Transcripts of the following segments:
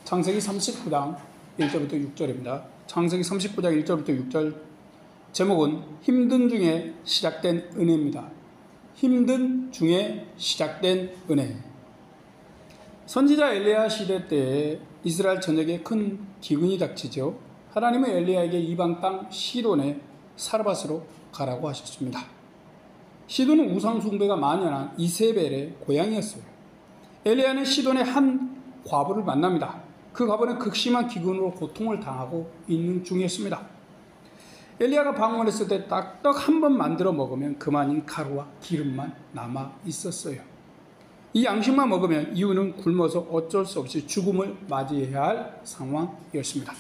창세기 39장 1절부터 6절입니다. 창세기 39장 1절부터 6절 제목은 힘든 중에 시작된 은혜입니다. 힘든 중에 시작된 은혜. 선지자 엘리야 시대 때 이스라엘 전역에 큰 기근이 닥치죠. 하나님은 엘리야에게 이방 땅 시돈에 사르밧으로 가라고 하셨습니다. 시돈은 우상 숭배가 만연한 이세벨의 고향이었어요. 엘리야는 시돈의 한 과부를 만납니다. 그 과부는 극심한 기근으로 고통을 당하고 있는 중이었습니다. 엘리야가 방문했을 때 딱떡 한 번 만들어 먹으면 그만인 가루와 기름만 남아 있었어요. 이 양식만 먹으면 이유는 굶어서 어쩔 수 없이 죽음을 맞이해야 할 상황이었습니다.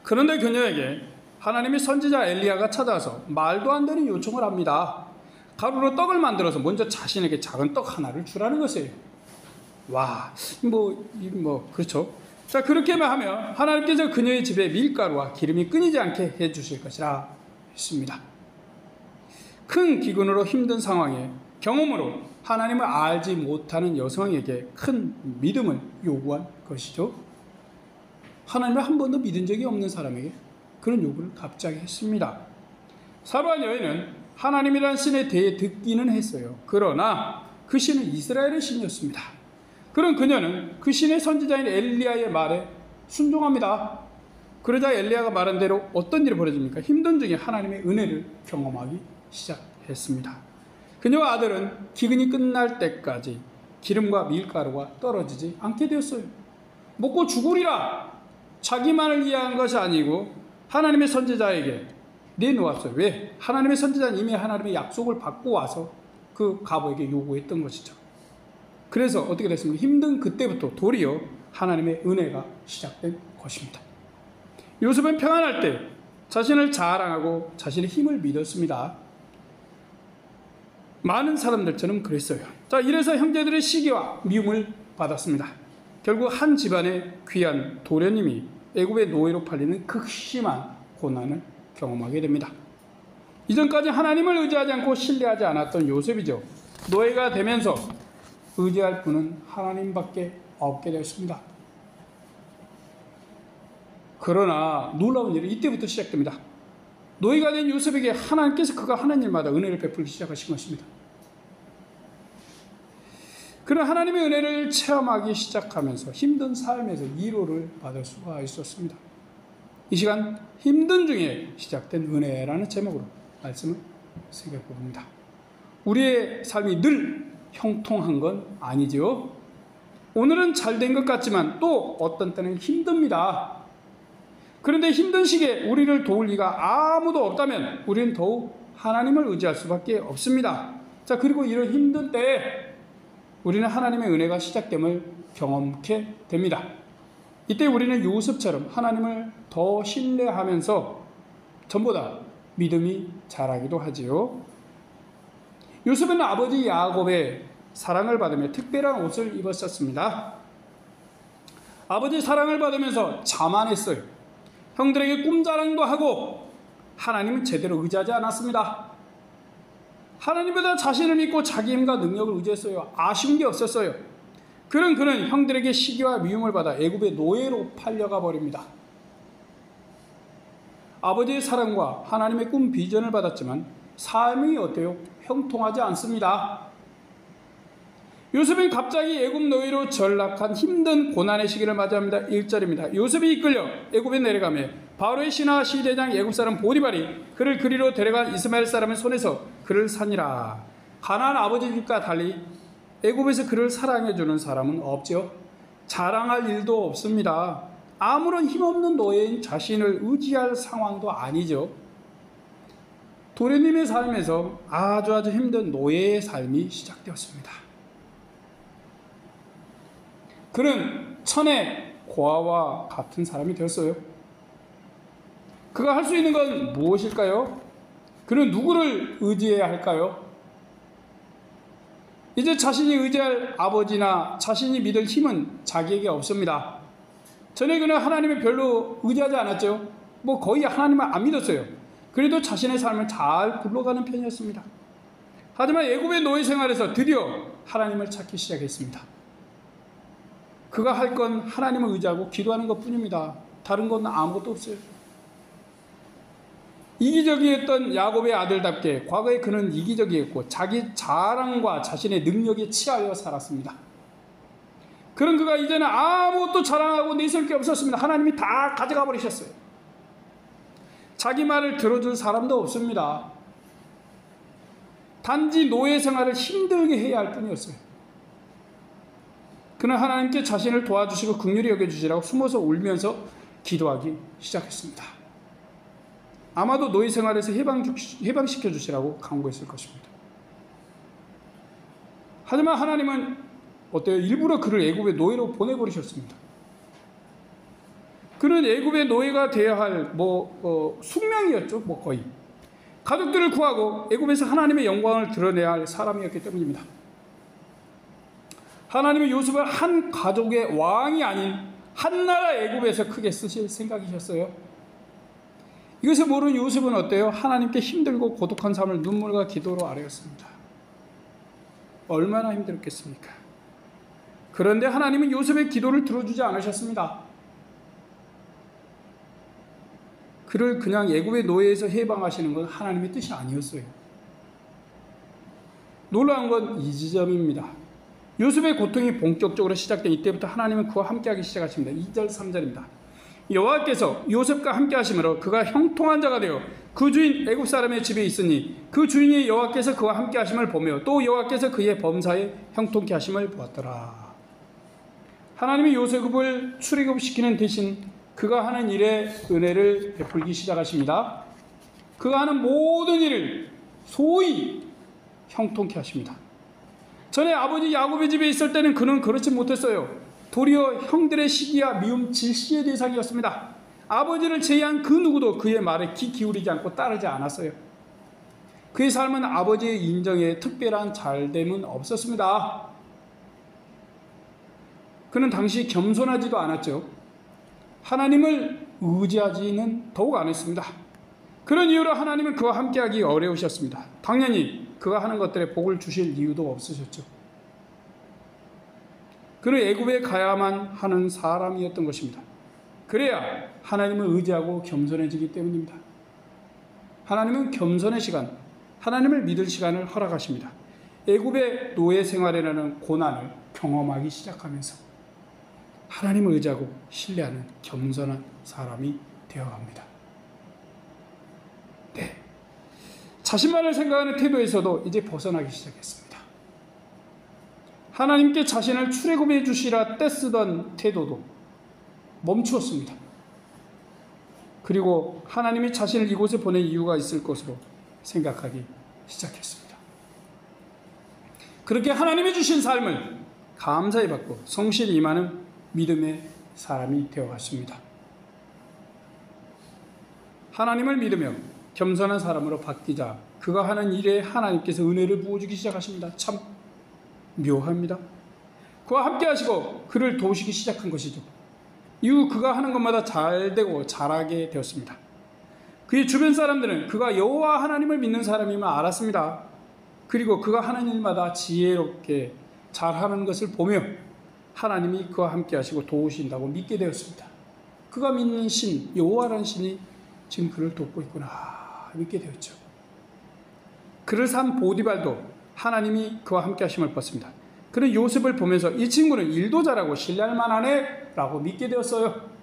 그런데 그녀에게 하나님의 선지자 엘리야가 찾아와서 말도 안 되는 요청을 합니다. 가루로 떡을 만들어서 먼저 자신에게 작은 떡 하나를 주라는 것이에요. 와, 그렇죠. 자, 그렇게만 하면 하나님께서 그녀의 집에 밀가루와 기름이 끊이지 않게 해주실 것이라 했습니다. 큰 기근으로 힘든 상황에 경험으로 하나님을 알지 못하는 여성에게 큰 믿음을 요구한 것이죠. 하나님을 한 번도 믿은 적이 없는 사람에게 그런 요구를 갑자기 했습니다. 사로한 여인은 하나님이라는 신에 대해 듣기는 했어요. 그러나 그 신은 이스라엘의 신이었습니다. 그런 그녀는 그 신의 선지자인 엘리야의 말에 순종합니다. 그러자 엘리야가 말한 대로 어떤 일이 벌어집니까? 힘든 중에 하나님의 은혜를 경험하기 시작했습니다. 그녀와 아들은 기근이 끝날 때까지 기름과 밀가루가 떨어지지 않게 되었어요. 먹고 죽으리라! 자기만을 위한 것이 아니고 하나님의 선지자에게 내놓았어요. 왜? 하나님의 선지자는 이미 하나님의 약속을 받고 와서 그 과부에게 요구했던 것이죠. 그래서 어떻게 됐습니까? 힘든 그때부터 도리어 하나님의 은혜가 시작된 것입니다. 요셉은 평안할 때 자신을 자랑하고 자신의 힘을 믿었습니다. 많은 사람들처럼 그랬어요. 자, 이래서 형제들의 시기와 미움을 받았습니다. 결국 한 집안의 귀한 도련님이 애굽의 노예로 팔리는 극심한 고난을 경험하게 됩니다. 이전까지 하나님을 의지하지 않고 신뢰하지 않았던 요셉이죠. 노예가 되면서 의지할 분은 하나님밖에 없게 되었습니다. 그러나 놀라운 일은 이때부터 시작됩니다. 노예가 된 요셉에게 하나님께서 그가 하는 일마다 은혜를 베풀기 시작하신 것입니다. 그런 하나님의 은혜를 체험하기 시작하면서 힘든 삶에서 위로를 받을 수가 있었습니다. 이 시간 힘든 중에 시작된 은혜라는 제목으로 말씀을 새겨봅니다. 우리의 삶이 늘 형통한 건 아니지요. 오늘은 잘 된 것 같지만 또 어떤 때는 힘듭니다. 그런데 힘든 시기에 우리를 도울 리가 아무도 없다면 우리는 더욱 하나님을 의지할 수밖에 없습니다. 자, 그리고 이런 힘든 때에 우리는 하나님의 은혜가 시작됨을 경험하게 됩니다. 이때 우리는 요셉처럼 하나님을 더 신뢰하면서 전보다 믿음이 자라기도 하지요. 요셉은 아버지 야곱의 사랑을 받으며 특별한 옷을 입었었습니다. 아버지 사랑을 받으면서 자만했어요. 형들에게 꿈자랑도 하고 하나님은 제대로 의지하지 않았습니다. 하나님보다 자신을 믿고 자기 힘과 능력을 의지했어요. 아쉬운 게 없었어요. 그는 형들에게 시기와 미움을 받아 애굽의 노예로 팔려가 버립니다. 아버지의 사랑과 하나님의 꿈 비전을 받았지만 삶이 어때요? 형통하지 않습니다. 요셉은 갑자기 애굽 노예로 전락한 힘든 고난의 시기를 맞이합니다. 1절입니다. 요셉이 이끌려 애굽에 내려가며 바로의 신하 시대장 애굽 사람 보디발이 그를 그리로 데려간 이스마엘 사람의 손에서 그를 산이라. 가나안 아버지 집과 달리 애굽에서 그를 사랑해주는 사람은 없죠. 자랑할 일도 없습니다. 아무런 힘없는 노예인 자신을 의지할 상황도 아니죠. 도련님의 삶에서 아주 힘든 노예의 삶이 시작되었습니다. 그는 천의 고아와 같은 사람이 되었어요. 그가 할 수 있는 건 무엇일까요? 그는 누구를 의지해야 할까요? 이제 자신이 의지할 아버지나 자신이 믿을 힘은 자기에게 없습니다. 전에 그는 하나님을 별로 의지하지 않았죠. 거의 하나님을 안 믿었어요. 그래도 자신의 삶을 잘 굴러가는 편이었습니다. 하지만 애굽의 노예 생활에서 드디어 하나님을 찾기 시작했습니다. 그가 할 건 하나님을 의지하고 기도하는 것뿐입니다. 다른 건 아무것도 없어요. 이기적이었던 야곱의 아들답게 과거에 그는 이기적이었고 자기 자랑과 자신의 능력에 치하여 살았습니다. 그런 그가 이제는 아무것도 자랑하고 내세울 게 없었습니다. 하나님이 다 가져가 버리셨어요. 자기 말을 들어줄 사람도 없습니다. 단지 노예 생활을 힘들게 해야 할 뿐이었어요. 그는 하나님께 자신을 도와주시고 긍휼히 여겨주시라고 숨어서 울면서 기도하기 시작했습니다. 아마도 노예 생활에서 해방시켜 주시라고 간구했을 것입니다. 하지만 하나님은 어때요? 일부러 그를 애굽의 노예로 보내버리셨습니다. 그는 애굽의 노예가 되어야 할 숙명이었죠. 거의. 가족들을 구하고 애굽에서 하나님의 영광을 드러내야 할 사람이었기 때문입니다. 하나님은 요셉을 한 가족의 왕이 아닌 한 나라 애굽에서 크게 쓰실 생각이셨어요. 이것을 모르는 요셉은 어때요? 하나님께 힘들고 고독한 삶을 눈물과 기도로 아뢰었습니다. 얼마나 힘들었겠습니까? 그런데 하나님은 요셉의 기도를 들어주지 않으셨습니다. 그를 그냥 애굽의 노예에서 해방하시는 건 하나님의 뜻이 아니었어요. 놀라운 건 이 지점입니다. 요셉의 고통이 본격적으로 시작된 이때부터 하나님은 그와 함께하기 시작하십니다. 2절 3절입니다. 여호와께서 요셉과 함께 하심으로 그가 형통한 자가 되어 그 주인 애굽 사람의 집에 있으니 그 주인이 여호와께서 그와 함께 하심을 보며 또 여호와께서 그의 범사에 형통케 하심을 보았더라. 하나님이 요셉을 출애굽시키는 대신 그가 하는 일에 은혜를 베풀기 시작하십니다. 그가 하는 모든 일을 소위 형통케 하십니다. 전에 아버지 야곱의 집에 있을 때는 그는 그렇지 못했어요. 도리어 형들의 시기와 미움 질시의 대상이었습니다. 아버지를 제외한 그 누구도 그의 말에 귀 기울이지 않고 따르지 않았어요. 그의 삶은 아버지의 인정에 특별한 잘됨은 없었습니다. 그는 당시 겸손하지도 않았죠. 하나님을 의지하지는 더욱 않았습니다. 그런 이유로 하나님은 그와 함께하기 어려우셨습니다. 당연히 그가 하는 것들에 복을 주실 이유도 없으셨죠. 그는 애굽에 가야만 하는 사람이었던 것입니다. 그래야 하나님을 의지하고 겸손해지기 때문입니다. 하나님은 겸손의 시간, 하나님을 믿을 시간을 허락하십니다. 애굽의 노예 생활이라는 고난을 경험하기 시작하면서 하나님을 의지하고 신뢰하는 겸손한 사람이 되어갑니다. 네, 자신만을 생각하는 태도에서도 이제 벗어나기 시작했습니다. 하나님께 자신을 출애굽해 주시라 떼쓰던 태도도 멈추었습니다. 그리고 하나님이 자신을 이곳에 보낸 이유가 있을 것으로 생각하기 시작했습니다. 그렇게 하나님이 주신 삶을 감사히 받고 성실히 임하는 믿음의 사람이 되어갔습니다. 하나님을 믿으며 겸손한 사람으로 바뀌자 그가 하는 일에 하나님께서 은혜를 부어주기 시작하십니다. 참 묘합니다. 그와 함께 하시고 그를 도우시기 시작한 것이죠. 이후 그가 하는 것마다 잘되고 잘하게 되었습니다. 그의 주변 사람들은 그가 여호와 하나님을 믿는 사람임을 알았습니다. 그리고 그가 하는 일마다 지혜롭게 잘하는 것을 보며 하나님이 그와 함께 하시고 도우신다고 믿게 되었습니다. 그가 믿는 신, 여호와라는 신이 지금 그를 돕고 있구나 믿게 되었죠. 그를 산 보디발도 하나님이 그와 함께 하심을 봤습니다. 그는 요셉을 보면서 이 친구는 일도 잘하고 신뢰할 만하네 라고 믿게 되었어요.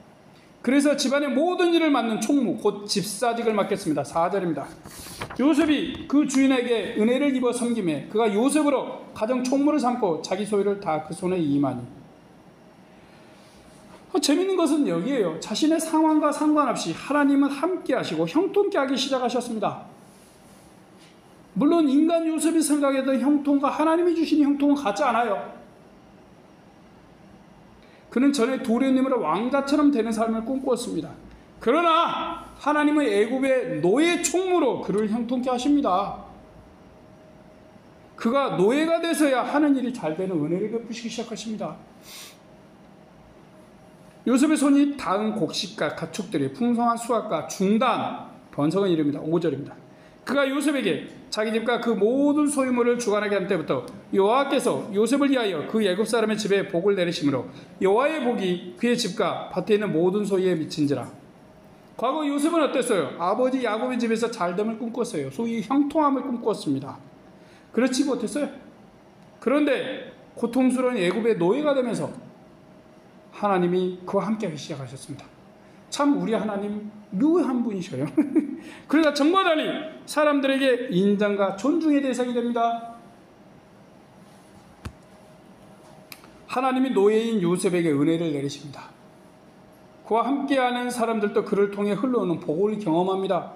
그래서 집안의 모든 일을 맡는 총무 곧 집사직을 맡겠습니다. 4절입니다. 요셉이 그 주인에게 은혜를 입어 섬김에 그가 요셉으로 가정 총무를 삼고 자기 소유를 다 그 손에 임하니. 재밌는 것은 여기에요. 자신의 상황과 상관없이 하나님은 함께 하시고 형통케 하기 시작하셨습니다. 물론 인간 요셉이 생각했던 형통과 하나님이 주신 형통은 같지 않아요. 그는 전에 도련님으로 왕자처럼 되는 삶을 꿈꾸었습니다. 그러나 하나님은 애굽의 노예 총무로 그를 형통케 하십니다. 그가 노예가 돼서야 하는 일이 잘 되는 은혜를 베푸시기 시작하십니다. 요셉의 손이 닿은 곡식과 가축들이 풍성한 수확과 중단, 번성은 이릅니다. 5절입니다. 그가 요셉에게 자기 집과 그 모든 소유물을 주관하게 한 때부터 여호와께서 요셉을 위하여 그 애굽 사람의 집에 복을 내리심으로 여호와의 복이 그의 집과 밭에 있는 모든 소유에 미친지라. 과거 요셉은 어땠어요? 아버지 야곱의 집에서 잘됨을 꿈꿨어요. 소위 형통함을 꿈꿨습니다. 그렇지 못했어요. 그런데 고통스러운 애굽의 노예가 되면서 하나님이 그와 함께하기 시작하셨습니다. 참 우리 하나님 묘한 분이셔요. 그러다 정마다니 사람들에게 인정과 존중의 대상이 됩니다. 하나님이 노예인 요셉에게 은혜를 내리십니다. 그와 함께하는 사람들도 그를 통해 흘러오는 복을 경험합니다.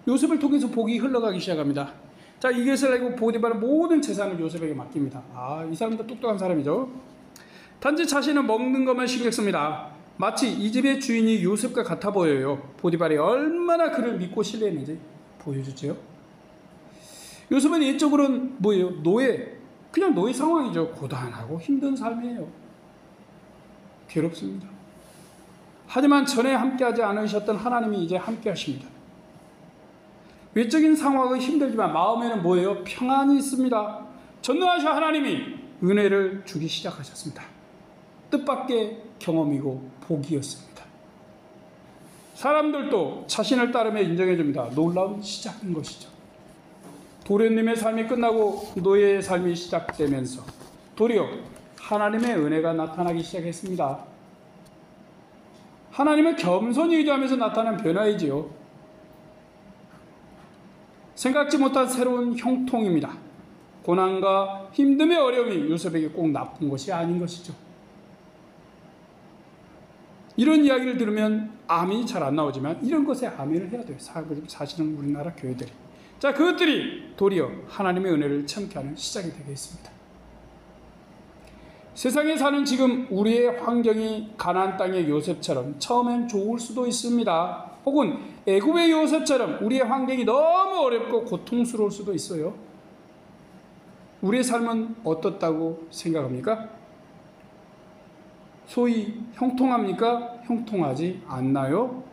요셉을 통해서 복이 흘러가기 시작합니다. 자, 이것을 알고 보디발은 모든 재산을 요셉에게 맡깁니다. 이 사람도 똑똑한 사람이죠. 단지 자신은 먹는 것만 신경 씁니다. 마치 이 집의 주인이 요셉과 같아 보여요. 보디발이 얼마나 그를 믿고 신뢰했는지 보여주죠. 요셉은 옛적으로는 뭐예요? 노예, 그냥 노예 상황이죠. 고단하고 힘든 삶이에요. 괴롭습니다. 하지만 전에 함께하지 않으셨던 하나님이 이제 함께하십니다. 외적인 상황은 힘들지만 마음에는 뭐예요? 평안이 있습니다. 전능하신 하나님이 은혜를 주기 시작하셨습니다. 뜻밖의 경험이고 복이었습니다. 사람들도 자신을 따르며 인정해 줍니다. 놀라운 시작인 것이죠. 도련님의 삶이 끝나고 노예의 삶이 시작되면서 도리어 하나님의 은혜가 나타나기 시작했습니다. 하나님은 겸손히 의지하면서 나타난 변화이지요. 생각지 못한 새로운 형통입니다. 고난과 힘듦의 어려움이 요셉에게 꼭 나쁜 것이 아닌 것이죠. 이런 이야기를 들으면 아멘이 잘 안 나오지만 이런 것에 아멘을 해야 돼요. 사실은 우리나라 교회들이. 자, 그것들이 도리어 하나님의 은혜를 체험케 하는 시작이 되겠습니다. 세상에 사는 지금 우리의 환경이 가나안 땅의 요셉처럼 처음엔 좋을 수도 있습니다. 혹은 애굽의 요셉처럼 우리의 환경이 너무 어렵고 고통스러울 수도 있어요. 우리의 삶은 어떻다고 생각합니까? 소위 형통합니까? 형통하지 않나요?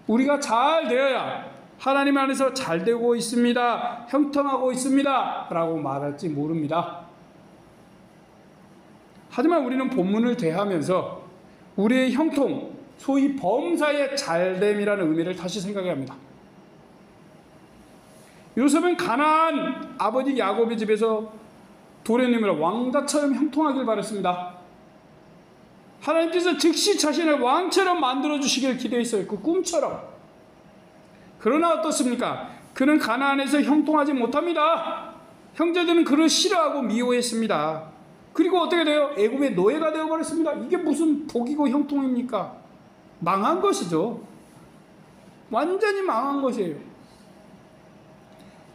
우리가 잘 되어야 하나님 안에서 잘 되고 있습니다. 형통하고 있습니다. 라고 말할지 모릅니다. 하지만 우리는 본문을 대하면서 우리의 형통, 소위 범사의 잘됨이라는 의미를 다시 생각해야 합니다. 요셉은 가나안 아버지 야곱의 집에서 도련님을 왕자처럼 형통하길 바랐습니다. 하나님께서 즉시 자신을 왕처럼 만들어주시길 기대했어요. 그 꿈처럼. 그러나 어떻습니까? 그는 가나안에서 형통하지 못합니다. 형제들은 그를 싫어하고 미워했습니다. 그리고 어떻게 돼요? 애굽의 노예가 되어버렸습니다. 이게 무슨 복이고 형통입니까? 망한 것이죠. 완전히 망한 것이에요.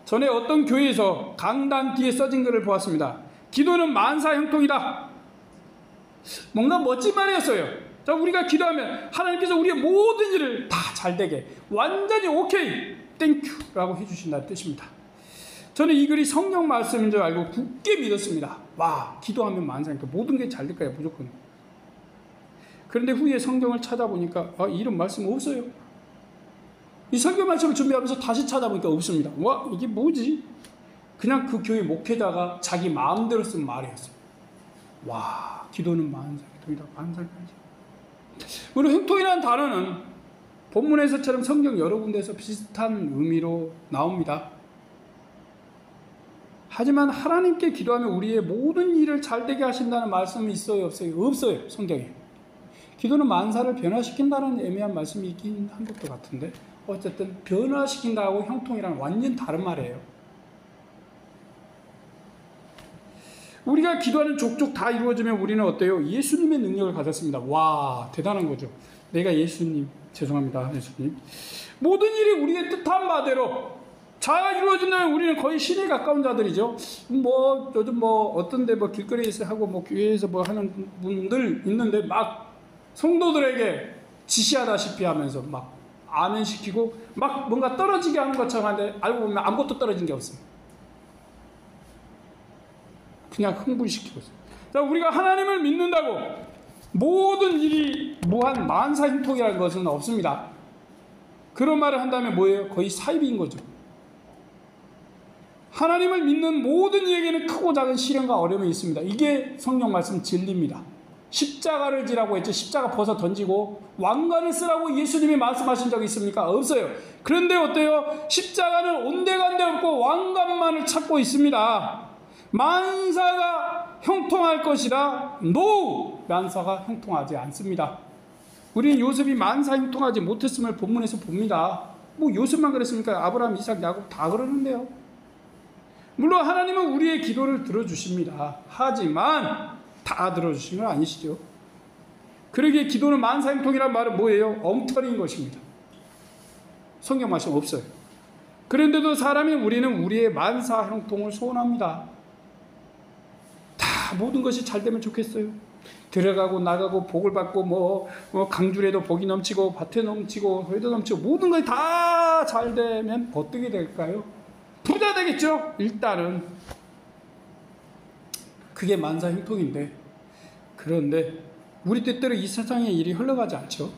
전에 어떤 교회에서 강단 뒤에 써진 글을 보았습니다. 기도는 만사 형통이다. 뭔가 멋진 말이었어요. 자, 우리가 기도하면 하나님께서 우리의 모든 일을 다 잘되게 완전히 오케이 땡큐라고 해주신다는 뜻입니다. 저는 이 글이 성경 말씀인 줄 알고 굳게 믿었습니다. 와, 기도하면 만사니까 모든 게 잘 될 거야 무조건. 그런데 후에 성경을 찾아보니까 이런 말씀 없어요. 이 성경 말씀을 준비하면서 다시 찾아보니까 없습니다. 와, 이게 뭐지? 그냥 그 교회 목회자가 자기 마음대로 쓴 말이었어요. 와, 기도는 만사 형통이다. 만사까지. 물론 형통이라는 단어는 본문에서처럼 성경 여러 군데에서 비슷한 의미로 나옵니다. 하지만 하나님께 기도하면 우리의 모든 일을 잘되게 하신다는 말씀이 있어요? 없어요? 없어요. 성경에. 기도는 만사를 변화시킨다는 애매한 말씀이 있긴 한 것도 같은데 어쨌든 변화시킨다고 형통이란 완전 다른 말이에요. 우리가 기도하는 족족 다 이루어지면 우리는 어때요? 예수님의 능력을 가졌습니다. 와, 대단한 거죠. 내가 예수님, 죄송합니다, 예수님. 모든 일이 우리의 뜻한 바대로 잘 이루어진다면 우리는 거의 신에 가까운 자들이죠. 요즘 어떤데 길거리에서 하고 교회에서 하는 분들 있는데 막 성도들에게 지시하다시피 하면서 막 아멘 시키고 막 뭔가 떨어지게 하는 것처럼 하는데 알고 보면 아무것도 떨어진 게 없습니다. 그냥 흥분시키고 있어요. 자, 우리가 하나님을 믿는다고 모든 일이 무한 만사 형통이라는 것은 없습니다. 그런 말을 한다면 뭐예요? 거의 사입인 거죠. 하나님을 믿는 모든 이에게는 크고 작은 시련과 어려움이 있습니다. 이게 성경 말씀 진리입니다. 십자가를 지라고 했죠. 십자가 벗어 던지고 왕관을 쓰라고 예수님이 말씀하신 적이 있습니까? 없어요. 그런데 어때요? 십자가는 온데간데 없고 왕관만을 찾고 있습니다. 만사가 형통할 것이라 노! 만사가 형통하지 않습니다. 우리는 요셉이 만사 형통하지 못했음을 본문에서 봅니다. 뭐 요셉만 그랬습니까? 아브라함, 이삭, 야곱 다 그러는데요. 물론 하나님은 우리의 기도를 들어주십니다. 하지만 다 들어주시는 건 아니시죠. 그러기에 기도는 만사형통이란 말은 뭐예요? 엉터리인 것입니다. 성경 말씀 없어요. 그런데도 우리는 우리의 만사형통을 소원합니다. 다 모든 것이 잘 되면 좋겠어요. 들어가고 나가고 복을 받고 강줄에도 복이 넘치고 밭에 넘치고 회도 넘치고 모든 것이 다 잘 되면 어떻게 될까요? 부자 되겠죠. 일단은 그게 만사형통인데, 그런데 우리 뜻대로 이 세상의 일이 흘러가지 않죠.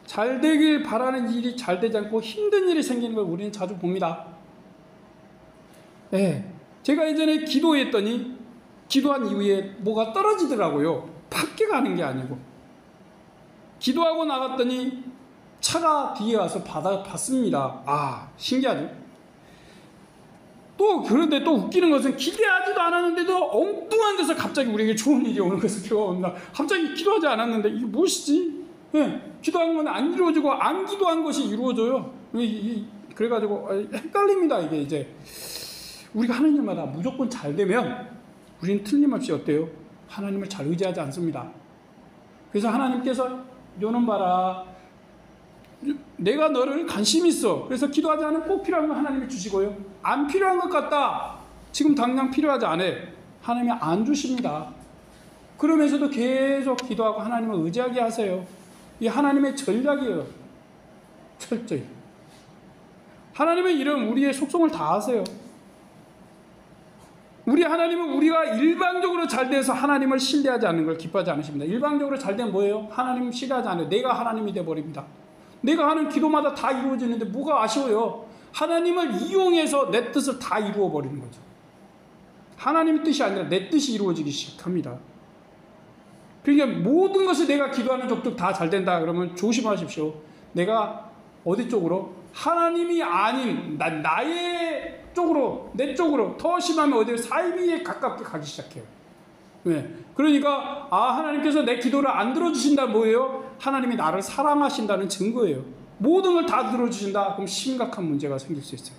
잘 되길 바라는 일이 잘 되지 않고 힘든 일이 생기는 걸 우리는 자주 봅니다. 네, 제가 예전에 기도했더니 기도한 이후에 뭐가 떨어지더라고요. 밖에 가는 게 아니고. 기도하고 나갔더니 차가 뒤에 와서 봤습니다. 아, 신기하죠. 그런데 또 웃기는 것은 기대하지도 않았는데도 엉뚱한 데서 갑자기 우리에게 좋은 일이 오는 것을 배워온다. 갑자기 기도하지 않았는데 이게 무엇이지? 기도한 건 안 이루어지고 안 기도한 것이 이루어져요. 그래가지고 헷갈립니다. 이게 이제 우리가 하는 일마다 무조건 잘 되면 우리는 틀림없이 어때요? 하나님을 잘 의지하지 않습니다. 그래서 하나님께서 요놈 봐라, 내가 너를 관심 있어. 그래서 기도하지 않으면 꼭 필요한 거 하나님이 주시고요. 안 필요한 것 같다, 지금 당장 필요하지 않아, 하나님이 안 주십니다. 그러면서도 계속 기도하고 하나님을 의지하게 하세요. 이 하나님의 전략이에요. 철저히 하나님의 일은 우리의 속성을 다 아세요. 우리 하나님은 우리가 일방적으로 잘 돼서 하나님을 신뢰하지 않는 걸 기뻐하지 않으십니다. 일방적으로 잘 되면 뭐예요? 하나님을 신뢰하지 않아요. 내가 하나님이 돼버립니다. 내가 하는 기도마다 다 이루어지는데 뭐가 아쉬워요? 하나님을 이용해서 내 뜻을 다 이루어버리는 거죠. 하나님의 뜻이 아니라 내 뜻이 이루어지기 시작합니다. 그러니까 모든 것이 내가 기도하는 족족 다 잘 된다 그러면 조심하십시오. 내가 어디 쪽으로? 하나님이 아닌 나의 쪽으로, 내 쪽으로, 더 심하면 어디에 사이비에 가깝게 가기 시작해요. 왜? 그러니까 하나님께서 내 기도를 안 들어주신다 뭐예요? 하나님이 나를 사랑하신다는 증거예요. 모든 걸 다 들어주신다 그럼 심각한 문제가 생길 수 있어요.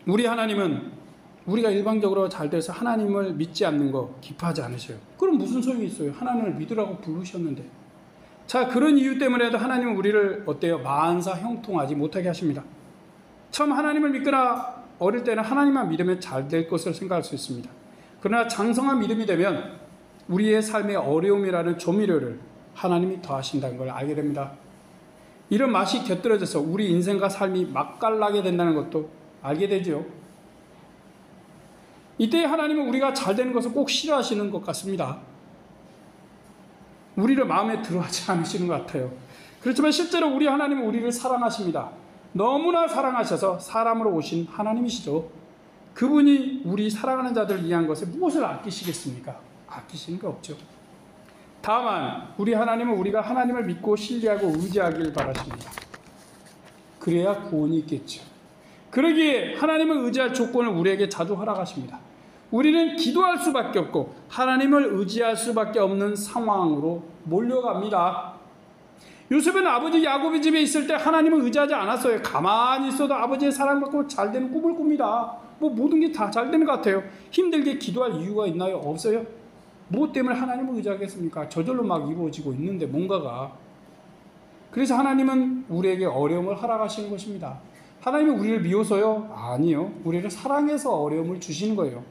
우리 하나님은 우리가 일방적으로 잘 돼서 하나님을 믿지 않는 거 기뻐하지 않으셔요. 그럼 무슨 소용이 있어요? 하나님을 믿으라고 부르셨는데. 자, 그런 이유 때문에도 하나님은 우리를 어때요? 만사 형통하지 못하게 하십니다. 처음 하나님을 믿거나 어릴 때는 하나님만 믿으면 잘 될 것을 생각할 수 있습니다. 그러나 장성한 믿음이 되면 우리의 삶의 어려움이라는 조미료를 하나님이 더하신다는 걸 알게 됩니다. 이런 맛이 곁들여져서 우리 인생과 삶이 맛깔나게 된다는 것도 알게 되죠. 이때 하나님은 우리가 잘 되는 것을 꼭 싫어하시는 것 같습니다. 우리를 마음에 들어하지 않으시는 것 같아요. 그렇지만 실제로 우리 하나님은 우리를 사랑하십니다. 너무나 사랑하셔서 사람으로 오신 하나님이시죠. 그분이 우리 사랑하는 자들을 위한 것에 무엇을 아끼시겠습니까? 아끼시는 게 없죠. 다만 우리 하나님은 우리가 하나님을 믿고 신뢰하고 의지하길 바라십니다. 그래야 구원이 있겠죠. 그러기에 하나님을 의지할 조건을 우리에게 자주 허락하십니다. 우리는 기도할 수밖에 없고 하나님을 의지할 수밖에 없는 상황으로 몰려갑니다. 요셉은 아버지 야곱의 집에 있을 때 하나님을 의지하지 않았어요. 가만히 있어도 아버지의 사랑받고 잘되는 꿈을 꿉니다. 모든 게 다 잘되는 것 같아요. 힘들게 기도할 이유가 있나요? 없어요. 무엇 때문에 하나님을 의지하겠습니까? 저절로 막 이루어지고 있는데 뭔가가. 그래서 하나님은 우리에게 어려움을 허락하시는 것입니다. 하나님이 우리를 미워서요? 아니요. 우리를 사랑해서 어려움을 주시는 거예요.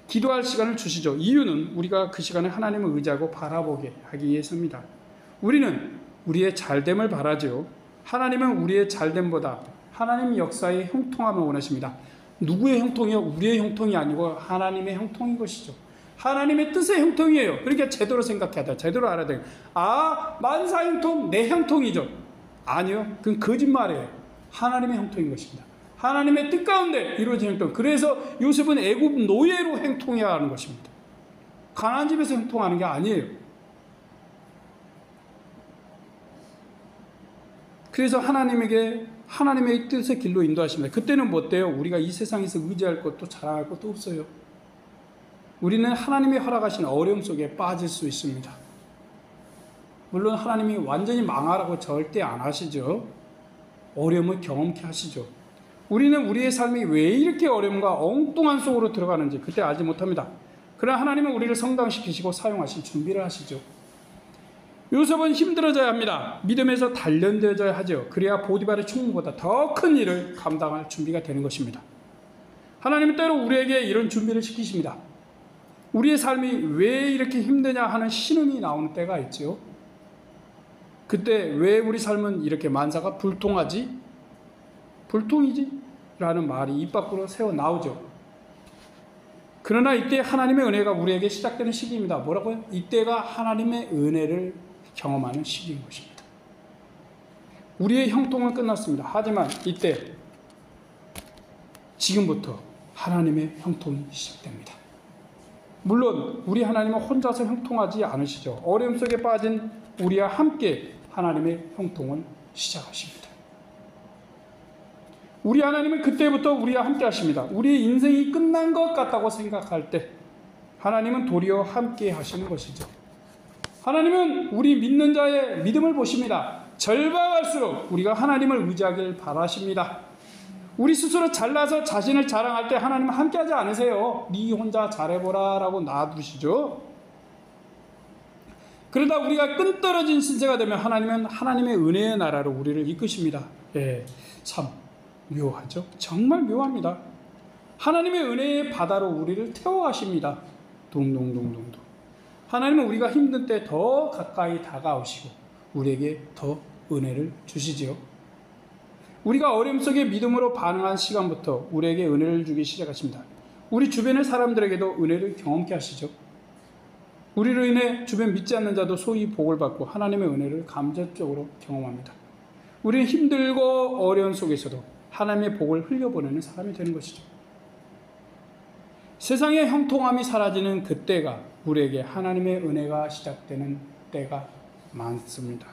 기도할 시간을 주시죠. 이유는 우리가 그 시간에 하나님을 의지하고 바라보게 하기 위해서입니다. 우리는 우리의 잘됨을 바라죠. 하나님은 우리의 잘됨보다 하나님 역사의 형통함을 원하십니다. 누구의 형통이요? 우리의 형통이 아니고 하나님의 형통인 것이죠. 하나님의 뜻의 형통이에요. 그러니까 제대로 생각해야 돼. 제대로 알아야 돼. 만사 형통, 내 형통이죠. 아니요. 그건 거짓말이에요. 하나님의 형통인 것입니다. 하나님의 뜻 가운데 이루어진 형통. 그래서 요셉은 애굽 노예로 형통해야 하는 것입니다. 가나안 집에서 형통하는 게 아니에요. 그래서 하나님의 뜻의 길로 인도하십니다. 그때는 뭐 어때요? 우리가 이 세상에서 의지할 것도 자랑할 것도 없어요. 우리는 하나님이 허락하신 어려움 속에 빠질 수 있습니다. 물론 하나님이 완전히 망하라고 절대 안 하시죠. 어려움을 경험케 하시죠. 우리는 우리의 삶이 왜 이렇게 어려움과 엉뚱한 속으로 들어가는지 그때 알지 못합니다. 그러나 하나님은 우리를 성장시키시고 사용하실 준비를 하시죠. 요셉은 힘들어져야 합니다. 믿음에서 단련되어져야 하죠. 그래야 보디발의 충무보다 더 큰 일을 감당할 준비가 되는 것입니다. 하나님은 때로 우리에게 이런 준비를 시키십니다. 우리의 삶이 왜 이렇게 힘드냐 하는 신음이 나오는 때가 있죠. 그때 왜 우리 삶은 이렇게 만사가 불통하지? 불통이지? 라는 말이 입 밖으로 새어 나오죠. 그러나 이때 하나님의 은혜가 우리에게 시작되는 시기입니다. 뭐라고요? 이때가 하나님의 은혜를 경험하는 시기인 것입니다. 우리의 형통은 끝났습니다. 하지만 이때 지금부터 하나님의 형통이 시작됩니다. 물론 우리 하나님은 혼자서 형통하지 않으시죠. 어려움 속에 빠진 우리와 함께 하나님의 형통을 시작하십니다. 우리 하나님은 그때부터 우리와 함께 하십니다. 우리의 인생이 끝난 것 같다고 생각할 때 하나님은 도리어 함께 하시는 것이죠. 하나님은 우리 믿는 자의 믿음을 보십니다. 절박할수록 우리가 하나님을 의지하길 바라십니다. 우리 스스로 잘나서 자신을 자랑할 때 하나님은 함께하지 않으세요. 네 혼자 잘해보라 라고 놔두시죠. 그러다 우리가 끈떨어진 신세가 되면 하나님은 하나님의 은혜의 나라로 우리를 이끄십니다. 예, 참 묘하죠. 정말 묘합니다. 하나님의 은혜의 바다로 우리를 태워가십니다. 동동동동동. 하나님은 우리가 힘든 때 더 가까이 다가오시고 우리에게 더 은혜를 주시지요. 우리가 어려움 속에 믿음으로 반응한 시간부터 우리에게 은혜를 주기 시작하십니다. 우리 주변의 사람들에게도 은혜를 경험케 하시죠. 우리로 인해 주변 믿지 않는 자도 소위 복을 받고 하나님의 은혜를 감접적으로 경험합니다. 우리는 힘들고 어려운 속에서도 하나님의 복을 흘려보내는 사람이 되는 것이죠. 세상의 형통함이 사라지는 그때가 우리에게 하나님의 은혜가 시작되는 때가 많습니다.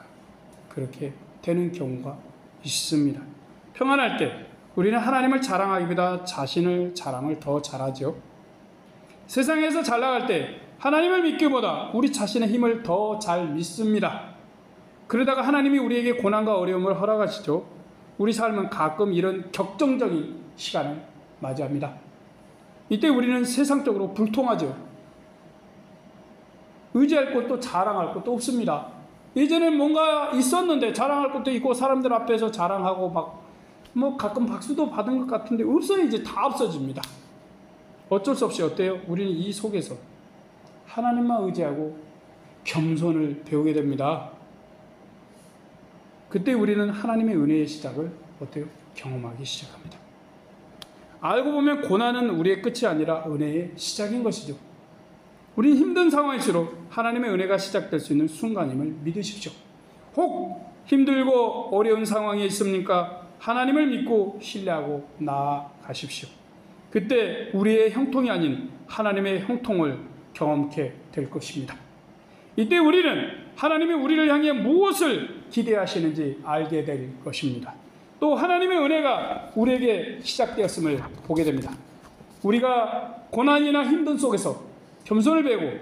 그렇게 되는 경우가 있습니다. 평안할 때 우리는 하나님을 자랑하기보다 자신을 자랑을 더 잘하죠. 세상에서 잘 나갈 때 하나님을 믿기보다 우리 자신의 힘을 더 잘 믿습니다. 그러다가 하나님이 우리에게 고난과 어려움을 허락하시죠. 우리 삶은 가끔 이런 격정적인 시간을 맞이합니다. 이때 우리는 세상적으로 불통하죠. 의지할 것도 자랑할 것도 없습니다. 예전엔 뭔가 있었는데 자랑할 것도 있고 사람들 앞에서 자랑하고 뭐 가끔 박수도 받은 것 같은데 없어요. 이제 다 없어집니다. 어쩔 수 없이 어때요? 우리는 이 속에서 하나님만 의지하고 겸손을 배우게 됩니다. 그때 우리는 하나님의 은혜의 시작을 어때요? 경험하기 시작합니다. 알고 보면 고난은 우리의 끝이 아니라 은혜의 시작인 것이죠. 우리는 힘든 상황일수록 하나님의 은혜가 시작될 수 있는 순간임을 믿으십시오. 혹 힘들고 어려운 상황이 있습니까? 하나님을 믿고 신뢰하고 나아가십시오. 그때 우리의 형통이 아닌 하나님의 형통을 경험케 될 것입니다. 이때 우리는 하나님이 우리를 향해 무엇을 기대하시는지 알게 될 것입니다. 또 하나님의 은혜가 우리에게 시작되었음을 보게 됩니다. 우리가 고난이나 힘든 속에서 겸손을 배우고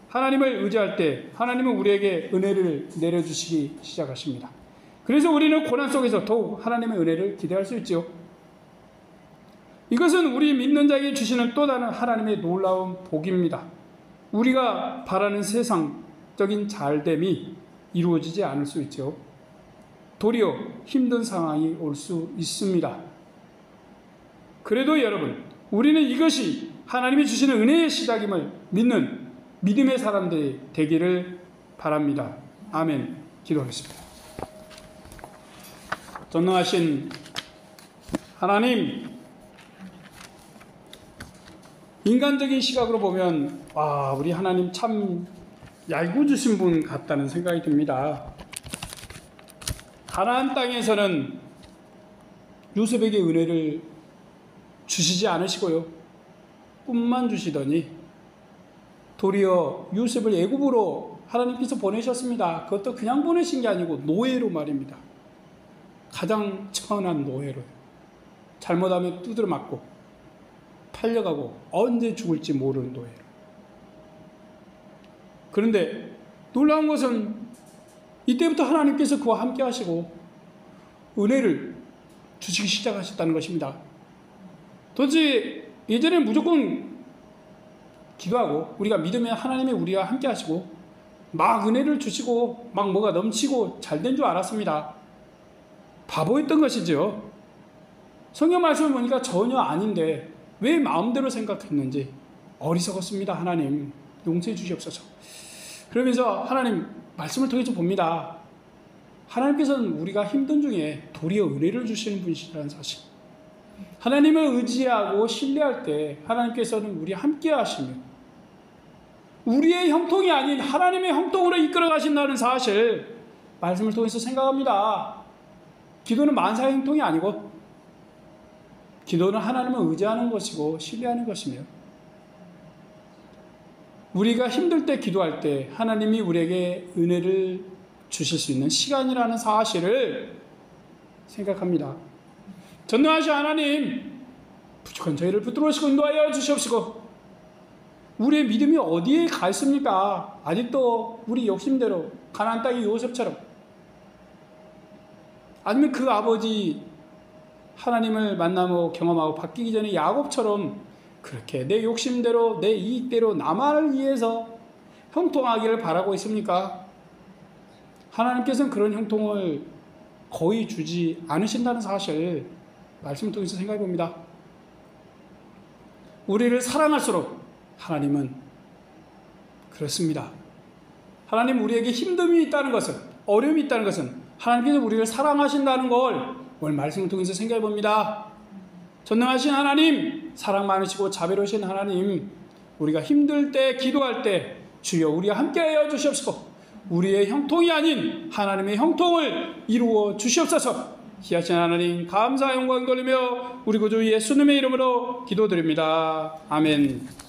하나님을 의지할 때 하나님은 우리에게 은혜를 내려주시기 시작하십니다. 그래서 우리는 고난 속에서 더욱 하나님의 은혜를 기대할 수 있죠. 이것은 우리 믿는 자에게 주시는 또 다른 하나님의 놀라운 복입니다. 우리가 바라는 세상적인 잘됨이 이루어지지 않을 수 있죠. 도리어 힘든 상황이 올 수 있습니다. 그래도 여러분, 우리는 이것이 하나님이 주시는 은혜의 시작임을 믿는 믿음의 사람들이 되기를 바랍니다. 아멘. 기도하겠습니다. 전능하신 하나님, 인간적인 시각으로 보면 우리 하나님 참 얄궂으신 분 같다는 생각이 듭니다. 가나안 땅에서는 요셉에게 은혜를 주시지 않으시고요. 꿈만 주시더니 도리어 요셉을 애굽으로 하나님께서 보내셨습니다. 그것도 그냥 보내신 게 아니고 노예로 말입니다. 가장 천한 노예로요. 잘못하면 두드려 맞고 팔려가고 언제 죽을지 모르는 노예로. 그런데 놀라운 것은 이때부터 하나님께서 그와 함께 하시고 은혜를 주시기 시작하셨다는 것입니다. 도대체 예전에는 무조건 기도하고 우리가 믿으면 하나님이 우리와 함께 하시고 막 은혜를 주시고 막 뭐가 넘치고 잘된 줄 알았습니다. 바보였던 것이죠. 성경 말씀을 보니까 전혀 아닌데 왜 마음대로 생각했는지 어리석었습니다. 하나님 용서해 주시옵소서. 그러면서 하나님 말씀을 통해서 봅니다. 하나님께서는 우리가 힘든 중에 도리어 은혜를 주시는 분이시라는 사실. 하나님을 의지하고 신뢰할 때 하나님께서는 우리와 함께 하시며 우리의 형통이 아닌 하나님의 형통으로 이끌어 가신다는 사실 말씀을 통해서 생각합니다. 기도는 만사의 형통이 아니고 기도는 하나님을 의지하는 것이고 신뢰하는 것이며 우리가 힘들 때 기도할 때 하나님이 우리에게 은혜를 주실 수 있는 시간이라는 사실을 생각합니다. 전능하신 하나님, 부족한 저희를 붙들어주시고 인도하여 주시옵시고 우리의 믿음이 어디에 가 있습니까? 아직도 우리 욕심대로 가나안 땅의 요셉처럼 아니면 그 아버지 하나님을 만나고 경험하고 바뀌기 전에 야곱처럼 그렇게 내 욕심대로 내 이익대로 나만을 위해서 형통하기를 바라고 있습니까? 하나님께서는 그런 형통을 거의 주지 않으신다는 사실 말씀을 통해서 생각해 봅니다. 우리를 사랑할수록 하나님은 그렇습니다. 하나님 우리에게 힘듦이 있다는 것은 어려움이 있다는 것은 하나님께서 우리를 사랑하신다는 걸 오늘 말씀을 통해서 생각해 봅니다. 전능하신 하나님, 사랑 많으시고 자비로우신 하나님, 우리가 힘들 때 기도할 때 주여 우리와 함께하여 주시옵시고 우리의 형통이 아닌 하나님의 형통을 이루어 주시옵소서. 희하신 하나님 감사 영광 돌리며 우리 구주 예수님의 이름으로 기도드립니다. 아멘.